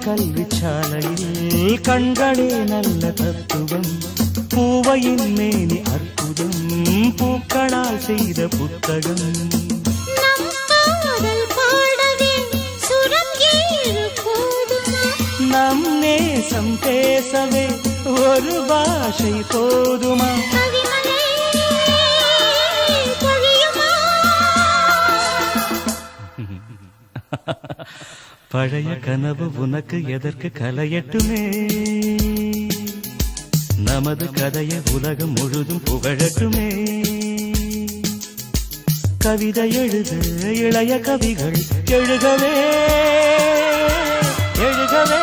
கல்விச்சாலையில் கண்களே நல்ல தத்துவம், பூவையின் மேனி அற்புதம், பூக்களால் செய்த புத்தகம். நம் நேசம் பேசவே ஒரு பாஷை போதுமா? பழைய கனவு உனக்கு எதற்கு கலையட்டுமே, நமது கதையை உலகம் முழுதும் புகழட்டுமே. கவிதை எழுது இளைய கவிகள் எழுகவே எழுகவே.